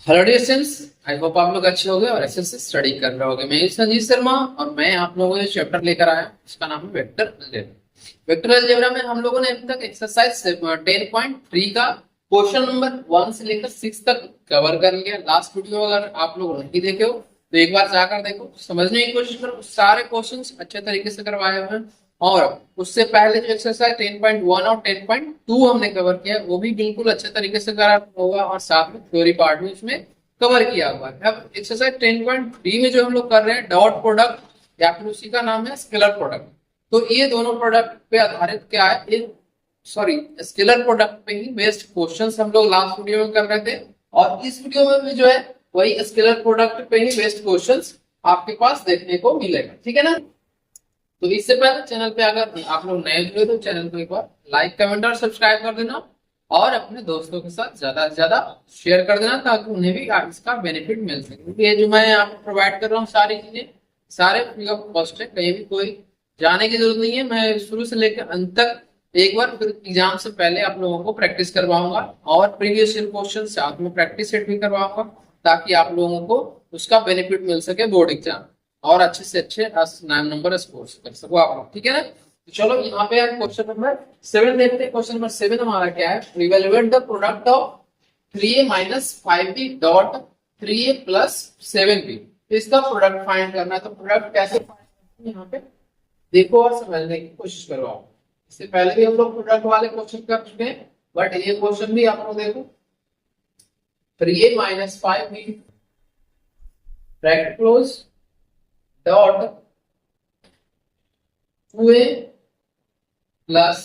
Hello dear students, I hope आप लोग अच्छे होंगे और अच्छे से स्टडी कर रहे होंगे। मैं संजीव शर्मा और मैं आप लोगों को जो चैप्टर लेकर आया उसका नाम है वेक्टर अलजेब्रा। वेक्टर अलजेब्रा में हम लोगों ने अभी तक एक्सरसाइज 10.3 का क्वेश्चन नंबर 1 से लेकर 6 तक कवर कर लिया। लास्ट वीडियो अगर आप लोग नहीं देखे हो तो एक बार जाकर देखो, समझने की कोशिश करो। सारे क्वेश्चन अच्छे तरीके से करवाए हुए हैं और उससे पहले जो एक्सरसाइज 10.1 और 10.2 हमने कवर किया वो भी बिल्कुल अच्छे तरीके से करा होगा और साथ में थ्योरी पार्ट भी उसमें कवर किया हुआ है। अब एक्सरसाइज 10.3 में जो हम लोग कर रहे हैं डॉट प्रोडक्ट या फिर उसी का नाम है स्केलर प्रोडक्ट। तो ये दोनों प्रोडक्ट पे आधारित क्या है, सॉरी स्केलर प्रोडक्ट पे ही बेस्ड क्वेश्चंस हम लोग लास्ट वीडियो में कर रहे थे और इस वीडियो में भी जो है वही स्केलर प्रोडक्ट पे ही बेस्ड क्वेश्चंस आपके पास देखने को मिलेगा। ठीक है ना। तो इससे पहले चैनल पे अगर आप लोग नए जुड़े तो चैनल को एक बार लाइक कमेंट और सब्सक्राइब कर देना और अपने दोस्तों के साथ ज्यादा से ज्यादा शेयर कर देना ताकि उन्हें भी इसका बेनिफिट मिल सके। क्योंकि ये जो मैं आपको प्रोवाइड कर रहा हूँ सारी चीजें सारे फ्री ऑफ कॉस्ट है, कहीं भी कोई जाने की जरूरत नहीं है। मैं शुरू से लेकर अंत तक एक बार फिर एग्जाम से पहले आप लोगों को प्रैक्टिस करवाऊंगा और प्रीवियस ईयर क्वेश्चन साथ में प्रैक्टिस सेट भी करवाऊंगा ताकि आप लोगों को उसका बेनिफिट मिल सके बोर्ड एग्जाम और अच्छे से अच्छे नंबर स्कोर कर सको आप लोग। ठीक है ना। तो चलो यहाँ पे क्वेश्चन नंबर 7 देखते हैं। क्वेश्चन नंबर 7 हमारा क्या है, evaluate the product of 3a minus 5b dot 3a plus 7b। इसका प्रोडक्ट फाइंड करना है। तो प्रोडक्ट कैसे फाइंड करना है यहाँ पे देखो और समझने की कोशिश करो। इससे पहले भी हम लोग प्रोडक्ट वाले क्वेश्चन कर चुके हैं बट ये क्वेश्चन भी आप लोग देखो 3a minus 5b bracket close dot 2a plus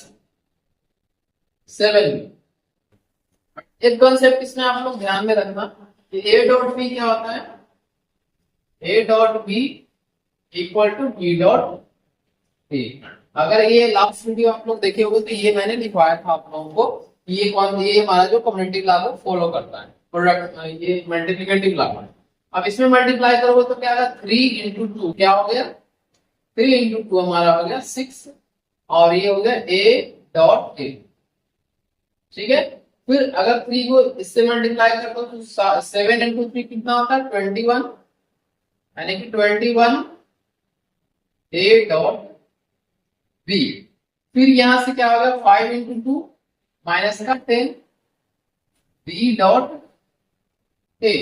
7b। एक कॉन्सेप्ट इसमें आप लोग ध्यान में रखना कि a डॉट b क्या होता है, a dot b equal to b dot a। अगर ये लास्ट वीडियो आप लोग देखे होंगे तो ये मैंने लिखवाया था आप लोगों को, ये हमारा जो कम्युनिटी लॉ को फॉलो करता है प्रोडक्ट, ये मल्टीप्लिकेटिव लॉ है। अब इसमें मल्टीप्लाई करोगे तो क्या होगा, 3 इंटू 2 क्या हो गया, 3 इंटू 2 हमारा हो गया 6 और ये हो गया a डॉट a। ठीक है। फिर अगर 3 को इससे मल्टीप्लाई करते हो तो 7 इंटू 3 कितना होता है 21, यानी कि 21 a डॉट b। फिर यहां से क्या होगा 5 इंटू 2 माइनस का 10 b डॉट a।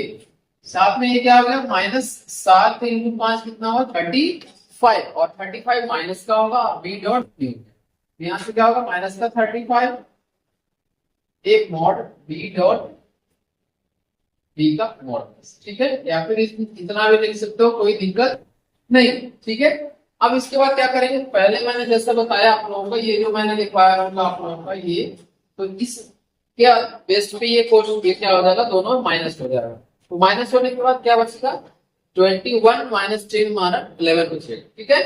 साथ में ये क्या हो गया माइनस 7 इंटू 5 कितना होगा 35 और 35 माइनस का होगा b डॉट b। यहां से क्या होगा माइनस का 35 एक मॉड b डॉट b का मॉड। ठीक है, या फिर इतना भी लिख सकते हो, कोई दिक्कत नहीं। ठीक है। अब इसके बाद क्या करेंगे, पहले मैंने जैसा बताया आप लोगों को ये जो मैंने लिखवाया होगा आप लोगों का ये, तो इस क्या बेस्ट पे ये क्वेश्चन ये क्या हो जाएगा, दोनों माइनस हो जाएगा। तो माइनस होने के बाद क्या बचेगा 21 माइनस 10 हमारा 11 बचेगा। ठीक है।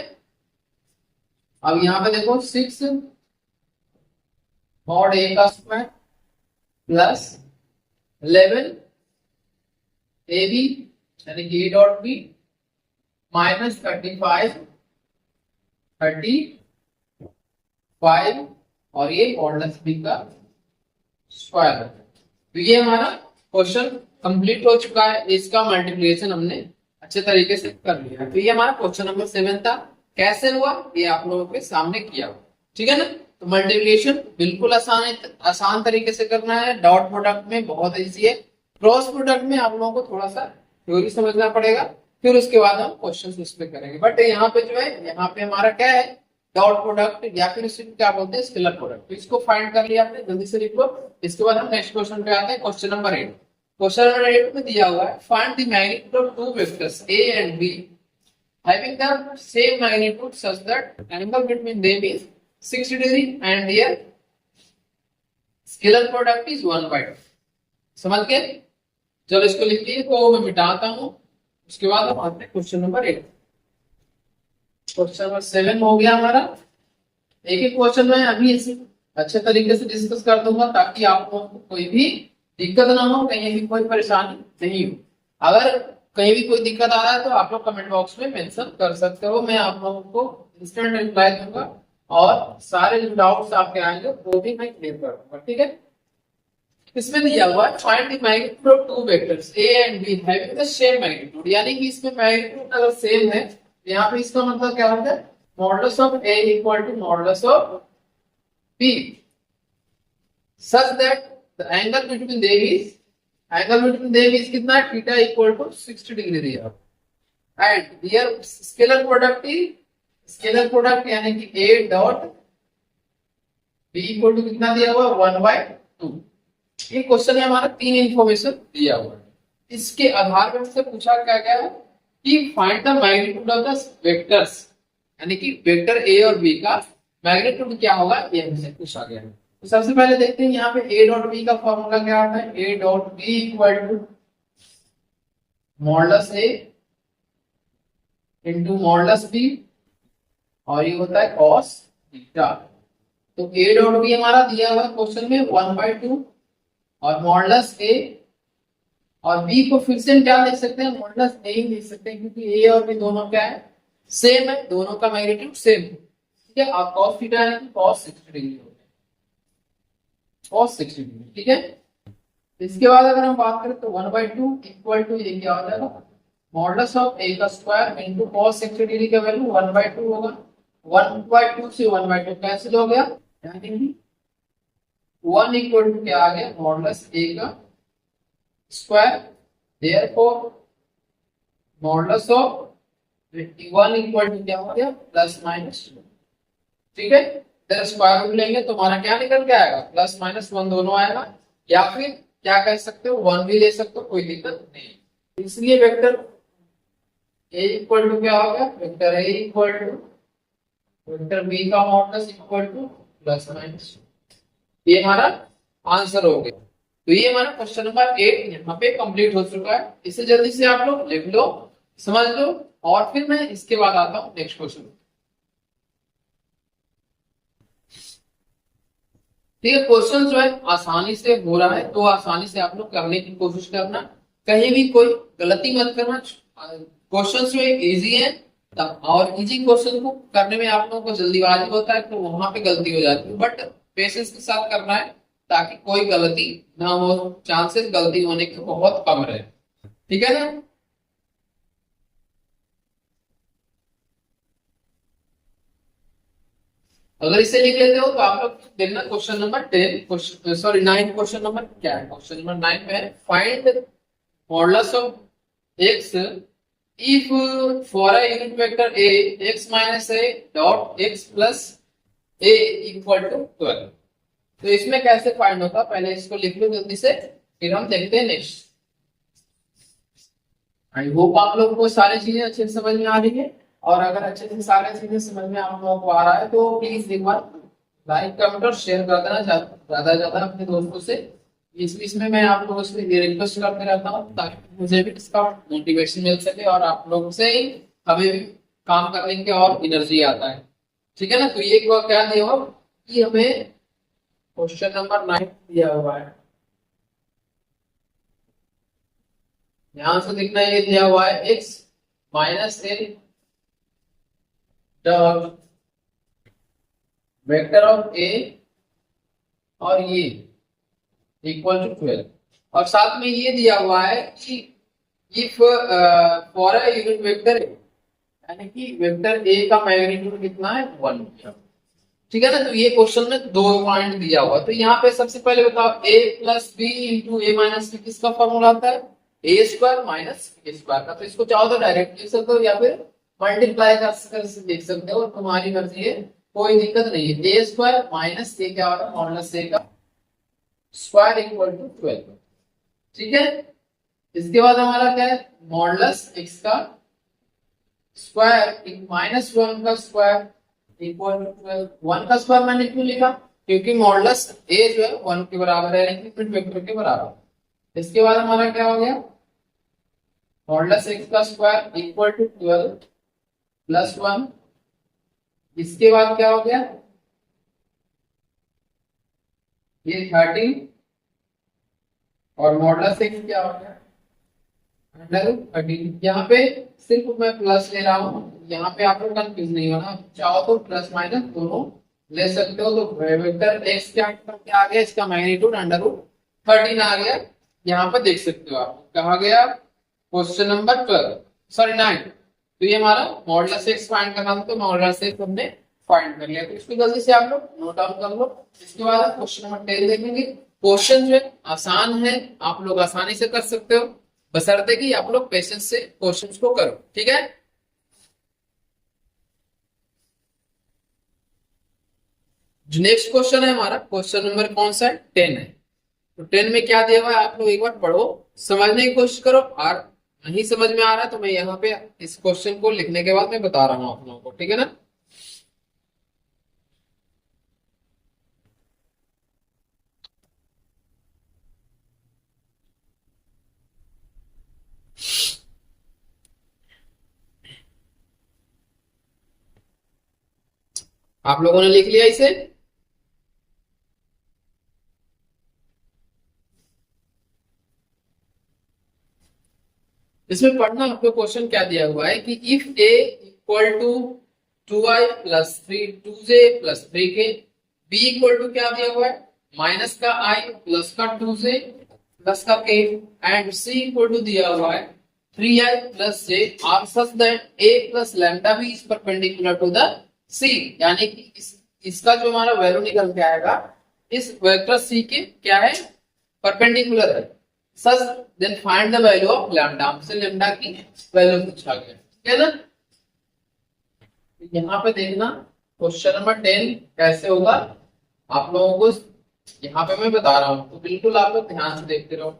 अब यहाँ पे देखो 6 मॉड a का स्क्वायर प्लस 11 ab यानी कि a डॉट b माइनस 35 और ये मॉडुलस b का स्क्वायर। तो ये हमारा क्वेश्चन कंप्लीट हो चुका है, इसका मल्टीप्लिकेशन हमने अच्छे तरीके से कर लिया। तो ये हमारा क्वेश्चन नंबर 7 था। कैसे हुआ ये आप लोगों के सामने किया। ठीक है ना। तो मल्टीप्लिकेशन बिल्कुल आसान तरीके से करना है। डॉट प्रोडक्ट में बहुत इजी है, क्रॉस प्रोडक्ट में आप लोगों को थोड़ा सा थ्योरी समझना पड़ेगा, फिर उसके बाद हम क्वेश्चन उस पे करेंगे। बट यहाँ पे जो है यहाँ पे हमारा क्या है डॉट प्रोडक्ट या फिर इसको क्या बोलते हैं स्केलर प्रोडक्ट। तो इसको फाइंड कर लिया आपने, जल्दी से लिख लो। इसके बाद हम नेक्स्ट क्वेश्चन पे आते हैं, क्वेश्चन नंबर 8। क्वेश्चन नंबर 8 में दिया हुआ है find the magnitude of two vectors a and b having the same magnitude such that angle between them is 60 degree and their scalar product is 1/2। समझ गए। चलो इसको लिख लीजिए, को मैं मिटाता हूं। उसके बाद हम आते हैं क्वेश्चन नंबर 8। क्वेश्चन नंबर 7 हो गया हमारा। एक एक क्वेश्चन में अभी इसे अच्छे तरीके से डिस्कस कर दूंगा ताकि आप लोगों को कोई भी दिक्कत ना हो, कहीं भी कोई परेशानी नहीं हो। अगर कहीं भी कोई दिक्कत आ रहा है तो आप लोग कमेंट बॉक्स में मेंशन कर सकते हो, मैं आप लोगों को इंस्टेंट रिप्लाई दूंगा और सारे जो डाउट्स आपके आएंगे वो भी मैं क्लियर कर दूंगा। ठीक है। इसमें दिया हुआ है find the magnitude of two vectors A and be having the same magnitude, यानी कि इसमें मैग्नीट्यूड अगर सेम है यहाँ पे इसका मतलब क्या होता है, modulus of A equal to modulus of B such that the angle between them is कितना है, थीटा इक्वल टू 60 डिग्री दिया एंड हियर स्केलर प्रोडक्ट यानी कि A dot B equal to कितना दिया हुआ है 1/2। ये क्वेश्चन में हमारा तीन इंफॉर्मेशन दिया हुआ है, इसके आधार पर हमसे पूछा क्या गया है कि find the magnitude of the vectors, यानी कि वेक्टर ए और बी का मैग्नीट्यूड क्या होगा ये हमसे पूछा गया है। तो सबसे पहले देखते हैं यहाँ पे ए डॉट बी का फॉर्मूला क्या आता है, A dot B equal to modulus A into modulus B और ये होता है cos थीटा। तो ए डॉट बी हमारा दिया हुआ क्वेश्चन में 1/2 और मॉडुलस ए और बी को फिर से क्या लिख सकते हैं, मॉडुलस ए ही लिख सकते हैं क्योंकि ए और बी दोनों क्या है, सेम है, दोनों का मैग्नीट्यूड सेम है, ठीक है। और cos थीटा यानी कि cos 60 डिग्री हो गया, cos 60 डिग्री, ठीक है। इसके बाद अगर हम बात करें तो 1/2 इक्वल टू ये क्या हो जाएगा, मॉडुलस ऑफ ए का स्क्वायर इनटू cos 60 डिग्री का वैल्यू 1/2 होगा, 1/2 से 1/2 कैंसिल हो गया, यानी कि 1 इक्वल टू क्या आ गया, मॉडुलस ए का square, therefore modulus of 1 equal to क्या हो गया प्लस माइनस, ठीक है। इधर स्क्वायर रूट लेंगे तो हमारा क्या निकल के आएगा, प्लस माइनस 1 दोनों आएगा, या फिर क्या कह सकते हो 1 भी ले सकते हो, कोई दिक्कत नहीं। इसलिए वेक्टर ए इक्वल टू क्या होगा, vector A equal to vector B का modulus equal to plus minus, ये हमारा आंसर हो गया। तो ये हमारा क्वेश्चन नंबर 8 यहाँ पे कंप्लीट हो चुका है। इसे जल्दी से आप लोग लिख लो, समझ लो, और फिर मैं इसके बाद आता हूँ नेक्स्ट क्वेश्चन। ठीक है, क्वेश्चन जो है आसानी से हो रहा है तो आसानी से आप लोग करने की कोशिश करना, कहीं भी कोई गलती मत करना। क्वेश्चन जो है इजी है और इजी क्वेश्चन को करने में आप लोगों को जल्दीबाजी होता है तो वहां पे गलती हो जाती है, बट पेशेंस के साथ करना है ताकि कोई गलती ना हो, चांसेस गलती होने के बहुत कम रहे, ठीक है ना। अगर इसे लिख लेते हो तो आप लोग देखना question number 10 sorry 9 question number क्या है, क्वेश्चन नंबर 9 में find modulus of x if for a unit vector a x minus a dot x plus a equal to 12। तो इसमें कैसे फाइंड होता है, पहले इसको लिख लो जल्दी से, फिर हम देखते हैं नेक्स्ट। आई होप आप लोगों को सारी चीजें अच्छे से समझ में आ रही है, और अगर अच्छे से सारी चीजें समझ में आप लोगों को आ रहा है तो प्लीज एक बार लाइक कमेंट और शेयर कर देना ज्यादा अपने दोस्तों से। इस बीच में मैं आप लोगों से रिक्वेस्ट करते रहता हूँ ताकि मुझे भी इसका मोटिवेशन मिल सके और आप लोगों से ही हमें भी काम करने की और एनर्जी आता है, ठीक है ना। तो ये क्या दिया हुआ कि हमें क्वेश्चन नंबर 9 दिया हुआ है, ध्यान से देखना, ये दिया हुआ है x minus A dot vector of A और ये इक्वल टू 12, और साथ में ये दिया हुआ है कि if for a unit vector यानी कि वेक्टर ए का मैग्नीट्यूड कितना है 1, ठीक है ना। तो ये क्वेश्चन में 2 पॉइंट दिया हुआ, तो यहाँ पे सबसे पहले बताओ a plus B into A minus B किसका फॉर्मूला आता है, A square minus B square का। तो इसको चाहो तो डायरेक्ट लिख सकते हो या फिर मल्टीप्लाई कर देख सकते हो, तुम्हारी मर्जी है, कोई दिक्कत नहीं है। ए स्क्वायर माइनस ए क्या होगा, मॉडुलस ए का स्क्वायर इक्वल टू 12, ठीक है। इसके बाद हमारा क्या है, मॉडुलस एक्स का स्क्वायर माइनस 1 का स्क्वायर इक्वल टू 12। 1 का स्क्वायर मैंने क्यों लिखा, क्योंकि मॉडुलस ए जो है 1 के बराबर है, यानी कि वेक्टर के बराबर। इसके बाद हमारा क्या हो गया, मॉडुलस एक्स का स्क्वायर इक्वल टू 12 प्लस 1। इसके बाद क्या हो गया, ये 13 और मॉडुलस एक्स क्या हो गया अंडर 13। यहाँ पे सिर्फ मैं प्लस ले रहा हूँ, यहाँ पे आप लोग कंफ्यूज नहीं होना, चाहो तो प्लस माइनस दोनों ले सकते हो। तो वेक्टर एक्स क्या आ गया, इसका मैग्नीट्यूड अंडर रूट 13 आ गया, यहाँ पर देख सकते हो आप। कहा गया क्वेश्चन नंबर 12, सॉरी 9। तो ये हमारा मॉडुलस एक्स फाइंड करना था, तो मॉडुलस एक्स हमने फाइंड कर लिया। तो इसको जल्दी से आप लोग नोट डाउन कर लो। इसके बाद आप क्वेश्चन नंबर 10 देखेंगे। क्वेश्चन जो है आसान है, आप लोग आसानी से कर सकते हो, बशर्ते कि आप लोग पेशेंस से क्वेश्चंस को करो, ठीक है। जो नेक्स्ट क्वेश्चन है हमारा, क्वेश्चन नंबर कौन सा है? 10 है। तो 10 में क्या दिया हुआ है आप लोग एक बार पढ़ो, समझने की कोशिश करो, और नहीं समझ में आ रहा है तो मैं यहाँ पे इस क्वेश्चन को लिखने के बाद मैं बता रहा हूँ आप लोगों को, ठीक है ना। आप लोगों ने लिख लिया इसे? इसमें पढ़ना आपको क्वेश्चन क्या दिया हुआ है कि if A equal to 2i plus 2j plus 3k, B equal to क्या दिया हुआ है? माइनस का i प्लस का 2j प्लस का k, and C equal to दिया हुआ है 3i plus j, are such that a plus lambda B is perpendicular to the c। यानी कि इसका जो हमारा वैल्यू निकल के आएगा इस वेक्टर c के क्या है? परपेंडिकुलर है। Such then find the value of lambda, हमसे लैम्डा की वैल्यू पूछा गया, ठीक है ना। यहाँ पे देखना क्वेश्चन नंबर 10 कैसे होगा आप लोगों को यहाँ पे मैं बता रहा हूँ, तो बिल्कुल आप लोग ध्यान से देखते रहो।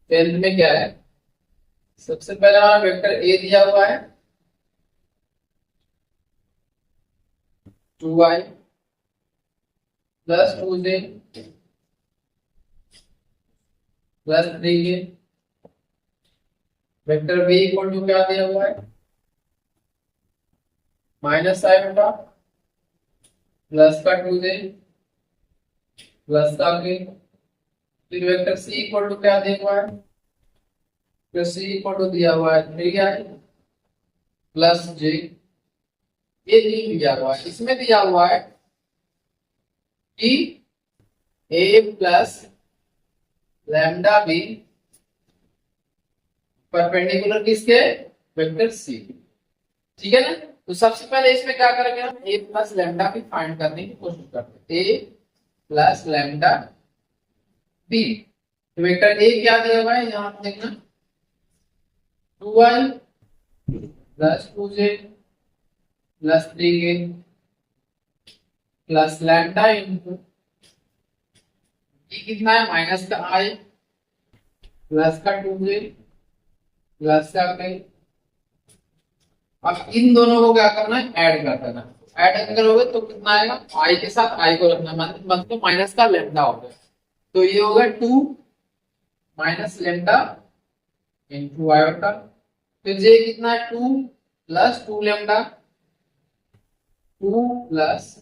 टेंथ में क्या है? सबसे पहले हमारा वेक्टर ए दिया हुआ है 2i plus 2j plus 3k, vector B equal to क्या दिया हुआ है? माइनस i बेटा प्लस का 2j प्लस का k। फिर वेक्टर सी इक्वल टू क्या दिया हुआ है? तो सी इक्वल टू दिया हुआ है 3i प्लस j, ये दिया हुआ है। इसमें दिया हुआ है कि a plus lambda B perpendicular किसके? वेक्टर सी, ठीक है ना। तो सबसे पहले इसमें क्या करेंगे हम? a plus lambda B find करने की कोशिश करते हैं। a प्लस लैम्डा बी, तो वेक्टर a क्या दिया हुआ है यहाँ पे देखना 2i plus 2j plus 3k plus lambda into कितना है? माइनस का i प्लस का 2j प्लस का k। अब इन दोनों को क्या करना है? ऐड कर देना। ऐड करोगे तो कितना आएगा? i के साथ i को रखना, मतलब माइनस का लैम्डा हो गया, तो ये होगा 2 माइनस लैम्डा इंटू i होता। फिर j कितना है? 2 plus 2 lambda, 2 plus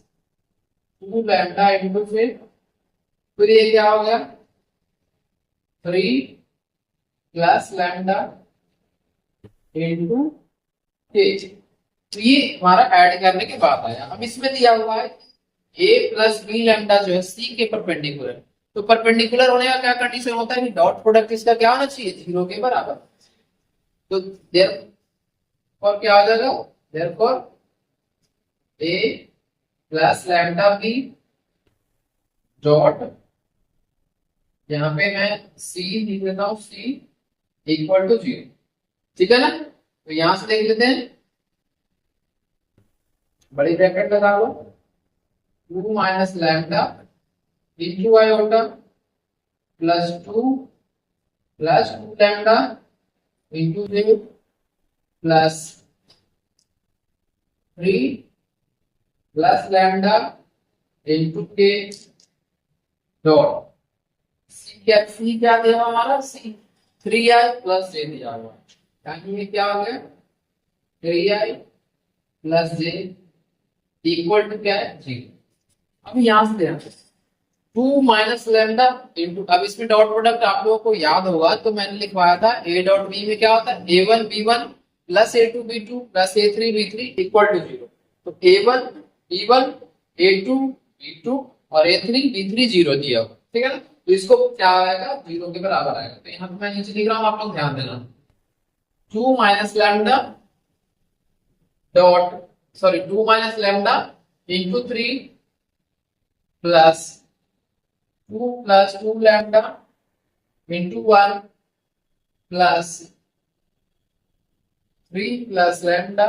2 lambda into फिर ये क्या हो गया? 3 प्लस लैम्डा इंटू k। तो ये हमारा ऐड करने के बाद आया। अब इसमें दिया हुआ है a प्लस बी लैम्डा जो है c के परपेंडिकुलर, तो परपेंडिकुलर होने का क्या कंडीशन होता है कि डॉट प्रोडक्ट इसका क्या होना चाहिए? 0 के बराबर। तो देयरफॉर क्या आ जाएगा? Therefore a plus lambda B dot, यहाँ पे मैं c लिख लेता हूँ, c इक्वल टू 0, ठीक है ना। तो यहां से देख लेते हैं, बड़ी ब्रैकेट लगा लो, 2 माइनस लैम्डा इंटू आई होगा plus 2 lambda into j plus 3 plus lambda into k dot C क्या दिया हुआ हमारा? सी 3i प्लस j दिया हुआ, यानी ये क्या हो गया? 3i plus j equal to क्या है? 0। अब यहां से देखो 2 माइनस लैम्डा इंटू, अब इसमें डॉट प्रोडक्ट आप लोगों को याद होगा तो मैंने लिखवाया था a डॉट b में क्या होता है? a1 b1 plus a2 b2 plus a3 b3 equal to 0। तो a1 E1, A2, B2 और A3, B3 0 दिया हुआ, ठीक है ना। तो इसको क्या आएगा, 0 के बराबर आएगा। तो यहाँ पे मैं नीचे लिख रहा हूँ, आप लोग ध्यान देना। 2 minus lambda dot, sorry 2 minus lambda into 3 plus 2 plus 2 lambda into 1 plus 3 plus lambda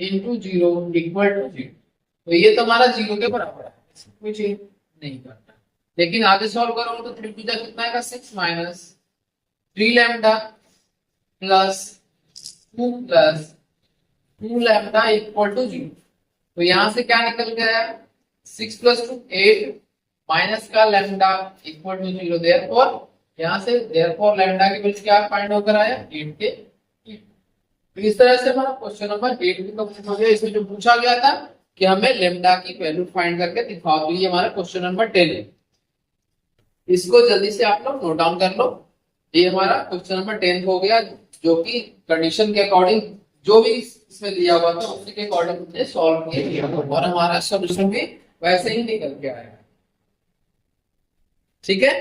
into 0 equal to 0। तो ये तो हमारा 0 के बराबर है, इसमें कोई चेंज नहीं करना। लेकिन आगे सॉल्व करो तो 3 टू जा कितना आएगा, 6 minus 3 lambda plus 2 plus 2 lambda equal to 0। तो यहां से क्या निकल गया, 6 प्लस 2 8 माइनस का लैम्डा इक्वल टू 0। देयरफॉर यहां से देयरफॉर लैम्डा की वैल्यू क्या फाइंड होकर आया, 8 के। तो इस तरह से हमारा क्वेश्चन नंबर 8 भी कंप्लीट हो गया। इसमें जो पूछा गया था कि हमें लैम्डा की वैल्यू फाइंड करके दिखाओ, तो ये हमारा क्वेश्चन नंबर 10 है। इसको जल्दी से आप लोग नोट डाउन कर लो। ये हमारा क्वेश्चन नंबर 10 हो गया, जो कि कंडीशन के अकॉर्डिंग जो भी इसमें दिया हुआ था उसी के अकॉर्डिंग हमने सॉल्व किया और हमारा सॉल्यूशन भी वैसे ही निकल के आएगा, ठीक है।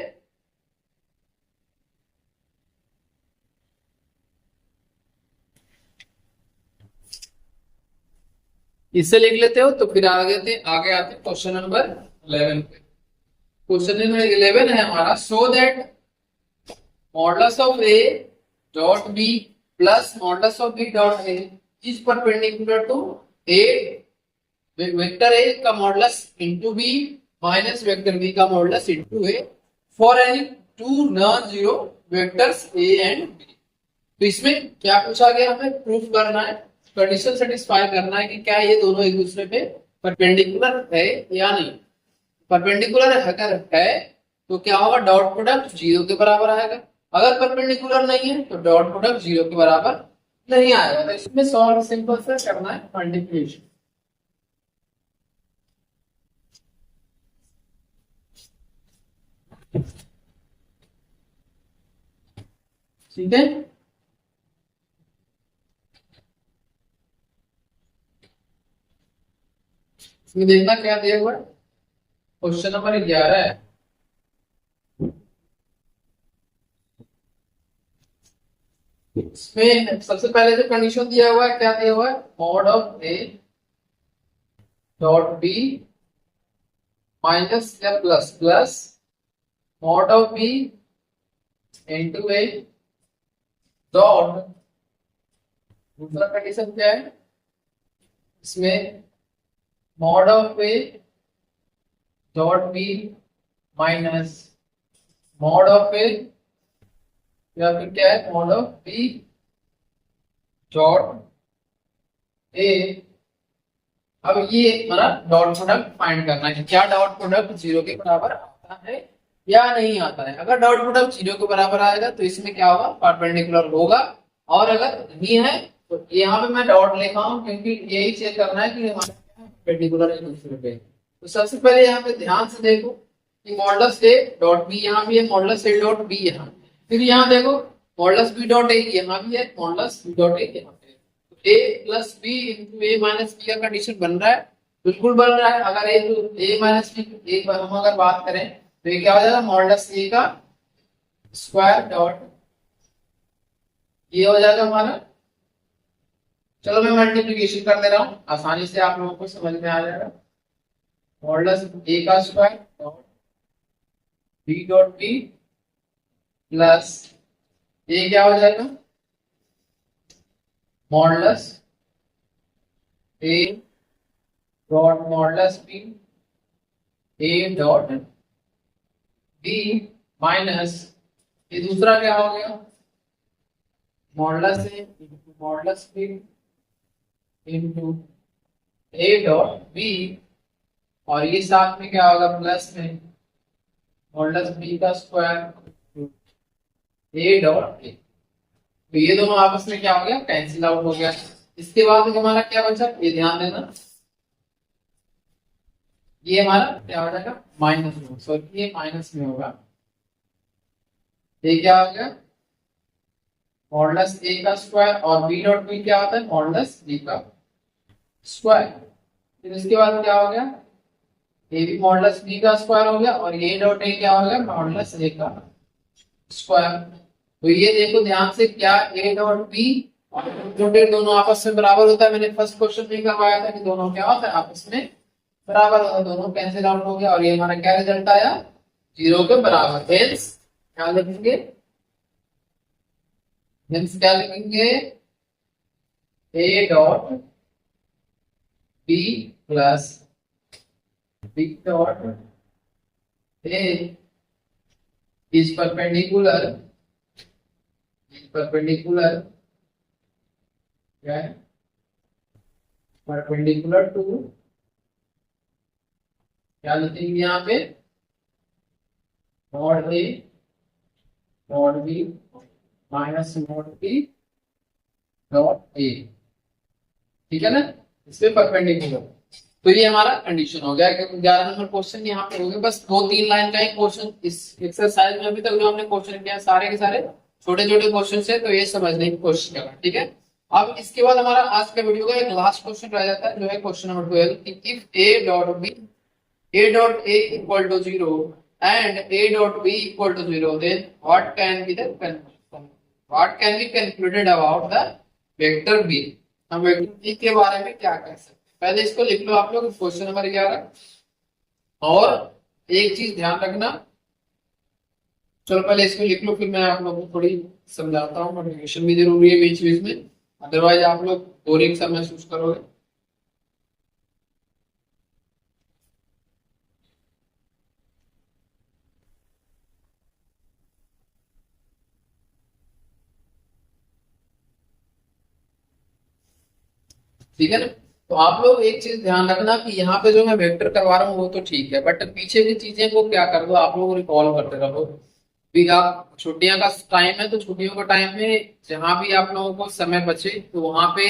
इससे लिख लेते हो तो फिर आगे आते क्वेश्चन नंबर 11 पे। क्वेश्चन नंबर 11 है हमारा, so that modulus of A dot B plus modulus of B dot A is perpendicular to A, vector A का modulus into B minus vector B का modulus into A for any two non zero vectors A and B. तो इसमें क्या पूछा गया, हमें proof करना है, कंडीशन सेटिस्फाई करना है कि क्या ये दोनों एक दूसरे पे परपेंडिकुलर है या नहीं। परपेंडिकुलर अगर है तो क्या होगा, डॉट प्रोडक्ट 0 के बराबर आएगा। अगर परपेंडिकुलर नहीं है तो डॉट प्रोडक्ट 0 के बराबर नहीं आएगा। तो इसमें सॉल्व सिंपल से करना है मल्टीप्लिकेशन, ठीक है। इसमें देखना क्या दिया हुआ है, क्वेश्चन नंबर 11 है। इसमें सबसे पहले जो कंडीशन दिया हुआ है, क्या दिया हुआ है, mod of A dot B minus या plus plus mod of B into A dot, दूसरा कंडीशन क्या है इसमें, mod of A dot B minus mod of A या फिर क्या है, mod of B dot A. अब ये हमारा डॉट प्रोडक्ट फाइंड करना है, क्या डॉट प्रोडक्ट 0 के बराबर आता है या नहीं आता है। अगर डॉट प्रोडक्ट 0 के बराबर आएगा तो इसमें क्या होगा, परपेंडिकुलर होगा, और अगर नहीं है तो यहाँ पे मैं डॉट लिखा हूँ क्योंकि यही चेक करना है कि हमारा परपेंडिकुलर है दूसरे पे। तो सबसे पहले यहाँ पे ध्यान से देखो कि मॉडुलस ए डॉट बी यहाँ भी है, मॉडुलस ए डॉट बी यहाँ, फिर यहाँ देखो मॉडुलस बी डॉट ए यहाँ भी है, मॉडुलस बी डॉट ए यहाँ पे। ए plus B into A minus B का कंडीशन बन रहा है, बिल्कुल बन रहा है। अगर ए माइनस बी एक बार हम अगर बात करें तो ये क्या हो जाएगा, मॉडुलस ए का स्क्वायर डॉट ये हो जाएगा हमारा। चलो मैं मल्टीप्लिकेशन कर दे रहा हूँ, आसानी से आप लोगों को समझ में आ जाएगा। मॉडुलस ए का square dot B dot B plus ये क्या हो जाएगा, modulus A dot modulus B A dot B minus ये दूसरा क्या हो गया, modulus A modulus B into A dot B, और ये साथ में क्या होगा, प्लस में मॉडुलस बी का स्क्वायर ए डॉट ए। तो ये दोनों आपस में क्या हो गया, कैंसिल आउट हो गया। इसके बाद में हमारा क्या बचा, ये ध्यान देना, ये हमारा क्या हो जाएगा, माइनस में, सॉरी ये माइनस में होगा। ये क्या हो गया, मॉडुलस ए का स्क्वायर, और बी डॉट बी क्या होता है, मॉडुलस बी का स्क्वायर। फिर इसके बाद क्या हो गया, ए बी मॉडुलस बी का स्क्वायर हो गया, और ए डॉट ए क्या हो गया, मॉडुलस ए का स्क्वायर। तो ये देखो ध्यान से, क्या ए डॉट बी और डॉट ए दोनों आपस में बराबर होता है। मैंने फर्स्ट क्वेश्चन में करवाया था कि दोनों क्या होता है, आपस में बराबर होता है, दोनों कैंसिल आउट हो गया, और ये हमारा क्या रिजल्ट आया, 0 के बराबर। हेंस क्या लिखेंगे, हेंस क्या लिखेंगे, A dot B plus B dot A is perpendicular क्या है, परपेंडिकुलर टू, क्या लिखेंगे यहाँ पे, not A not B minus not B dot A, ठीक है ना, इसमें परपेंडिकुलर। तो ये हमारा कंडीशन हो गया। 11 नंबर क्वेश्चन यहाँ पे हो गया। बस 2-3 लाइन का एक क्वेश्चन इस एक्सरसाइज में अभी तक जो हमने क्वेश्चन किया सारे के सारे छोटे छोटे क्वेश्चन है, तो ये समझने की कोशिश करना, ठीक है। अब इसके बाद हमारा आज का वीडियो का एक लास्ट क्वेश्चन रह जाता है, जो है question number 12। If A dot B a dot a equal to 0 and a dot b equal to 0, then what can be concluded about the vector b। हम वेक्टर b के बारे में क्या कह सकते हैं, पहले इसको लिख लो आप लोग, क्वेश्चन नंबर 11। और एक चीज ध्यान रखना, चलो पहले इसको लिख लो, फिर मैं आप लोगों को थोड़ी समझाता हूँ। नोटिफिकेशन भी जरूरी है बीच बीच में, अदरवाइज आप लोग बोरिंग सा महसूस करोगे। ठीक है ना। तो आप लोग एक चीज ध्यान रखना कि यहाँ पे जो मैं वेक्टर करवा रहा हूँ वो तो ठीक है, बट पीछे की चीजें को क्या कर दो, आप लोग रिकॉल करते रहो। भी आप छुट्टियां का टाइम है, तो छुट्टियों के टाइम में जहां भी आप लोगों को समय बचे, तो वहां पे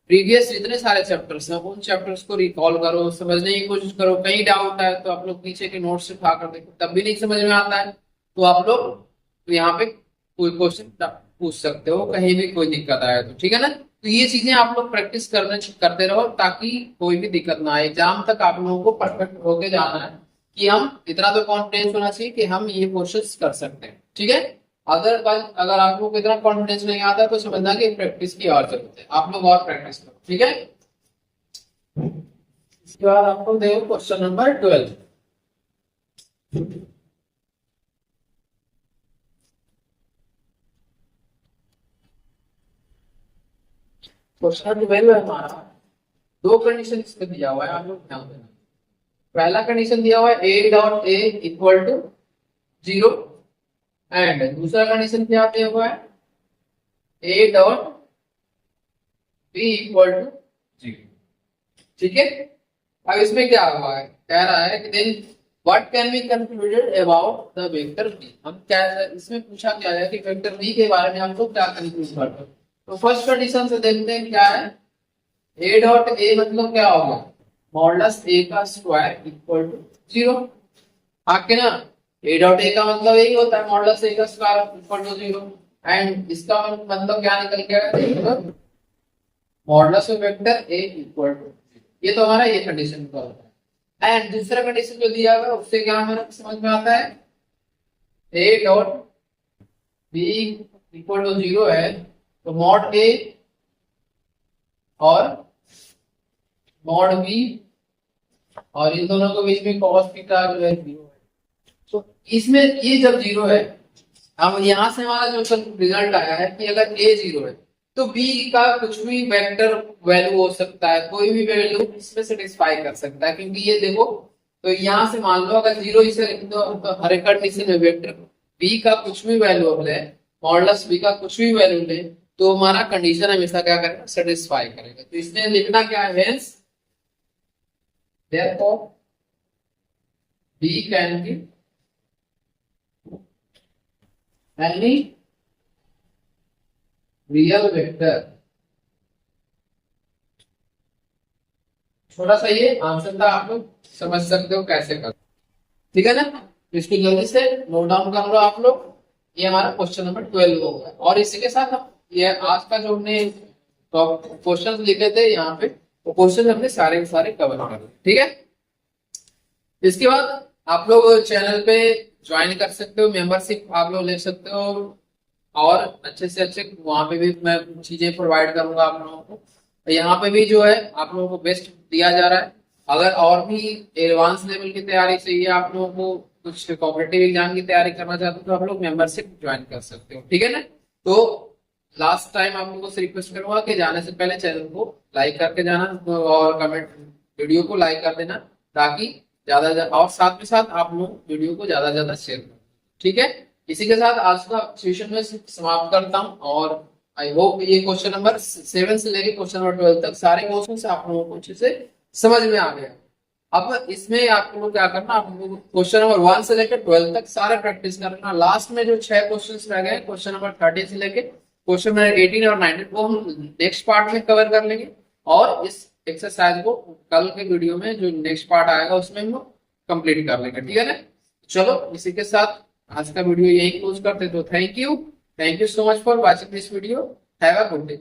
प्रीवियस जितने सारे चैप्टर्स हैं उन चैप्टर्स को रिकॉल करो, समझने की कोशिश करो। कहीं डाउट है तो आप लोग पीछे के नोट्स से उठा कर देखो, तब भी नहीं समझ में आता है तो आप लोग यहाँ पे कोई क्वेश्चन पूछ सकते हो, कहीं भी कोई दिक्कत आए तो, ठीक है ना। तो ये चीजें आप लोग प्रैक्टिस करते रहो, ताकि कोई भी दिक्कत ना आए। एग्जाम तक आप लोगों को परफेक्ट होके जाना है, कि हम इतना तो कॉन्फिडेंस होना चाहिए कि हम ये क्वेश्चन कर सकते हैं, ठीक है। अगर आप लोग को इतना कॉन्फिडेंस नहीं आता तो समझना कि प्रैक्टिस की और जरूरत है, आप लोग और प्रैक्टिस करो, ठीक है। इसके बाद आपको देखो क्वेश्चन नंबर 12। क्वेश्चन 12 है हमारा, दो कंडीशन इसमें दिया हुआ है, आप लोग ध्यान देना। पहला कंडीशन दिया हुआ है A dot A equal to 0, and दूसरा कंडीशन क्या दिया हुआ है, A dot B equal to 0, ठीक है। अब इसमें क्या हुआ है, कह रहा है कि then what can be concluded about the vector B. हम क्या इसमें पूछा क्या है कि वेक्टर बी के बारे में हम लोग क्या कंक्लूड करते हैं। तो फर्स्ट कंडीशन से देखते हैं क्या है, ए डॉट ए मतलब क्या होगा, मॉडुलस ए का स्क्वायर इक्वल टू 0। आके ना ए डॉट ए का मतलब यही होता है, मॉडुलस ए का स्क्वायर इक्वल टू 0, एंड इसका मतलब क्या निकल के आएगा, modulus of vector A equal to 0। ये तो हमारा ये कंडीशन का होता है। एंड दूसरा कंडीशन जो दिया हुआ है उससे क्या हमें समझ में आता है, A dot B equal to 0 है, तो मॉड ए और मॉड बी, और इन दोनों के बीच में cos थीटा जो है 0 है। तो इसमें ये जब 0 है, अब यहां से हमारा जो रिजल्ट आया है कि अगर a 0 है तो b का कुछ भी वेक्टर वैल्यू हो सकता है, कोई भी वैल्यू इसमें सेटिस्फाई कर सकता है। क्योंकि ये देखो, तो यहां से मान लो अगर 0 इसे लिख दो तो हर एक कंडीशन में वेक्टर b का कुछ भी वैल्यू ले, मॉडुलस b का कुछ भी वैल्यू ले, तो हमारा कंडीशन हमेशा क्या करेगा, सेटिस्फाई करेगा। तो इसने लिखना क्या है, hence therefore b can be any real vector. छोटा सा ये आंसर था, आप लोग समझ सकते हो कैसे कर, ठीक है ना। इसको जल्दी से नोट डाउन कर लो आप लोग। ये हमारा क्वेश्चन नंबर 12 होगा, और इसी के साथ हम ये आज का जो हमने क्वेश्चन लिखे थे यहाँ पे वो क्वेश्चन हमने सारे के सारे कवर कर लिए, ठीक है। इसके बाद आप लोग चैनल पे ज्वाइन कर सकते हो, मेंबरशिप आप लोग ले सकते हो, और अच्छे से अच्छे वहां पे भी मैं चीजें प्रोवाइड करूंगा आप लोगों को। तो यहाँ पे भी जो है आप लोगों को बेस्ट दिया जा रहा है। अगर और भी एडवांस लेवल की तैयारी चाहिए, आप लोगों को कुछ कॉम्पिटिटिव एग्जाम की तैयारी करना चाहते हो, तो आप लोग मेंबरशिप ज्वाइन कर सकते हो, ठीक है ना। तो लास्ट टाइम आप लोगों से रिक्वेस्ट करूंगा कि जाने से पहले चैनल को लाइक करके जाना, और कमेंट वीडियो को लाइक कर देना, ताकि ज्यादा और साथ में साथ आप लोग वीडियो को ज्यादा ज्यादा शेयर करें, ठीक है। इसी के साथ आज का सेशन में समाप्त करता हूँ, और आई होप ये क्वेश्चन नंबर 7 से लेके क्वेश्चन नंबर 12 तक सारे क्वेश्चन आप लोगों को अच्छे से समझ में आ गया। अब इसमें आप लोगों को क्या करना, आप लोगों को क्वेश्चन नंबर 1 से लेकर 12 तक सारे प्रैक्टिस करना। लास्ट में जो 6 क्वेश्चन रह गए, क्वेश्चन नंबर 30 से लेके क्वेश्चन नंबर 18 और 19, वो हम नेक्स्ट पार्ट में कवर कर लेंगे, और इस एक्सरसाइज को कल के वीडियो में जो नेक्स्ट पार्ट आएगा उसमें हम कंप्लीट कर लेंगे, ठीक है ना। चलो इसी के साथ आज का वीडियो यही क्लोज करते, तो thank you so much for watching this video. Have a good day.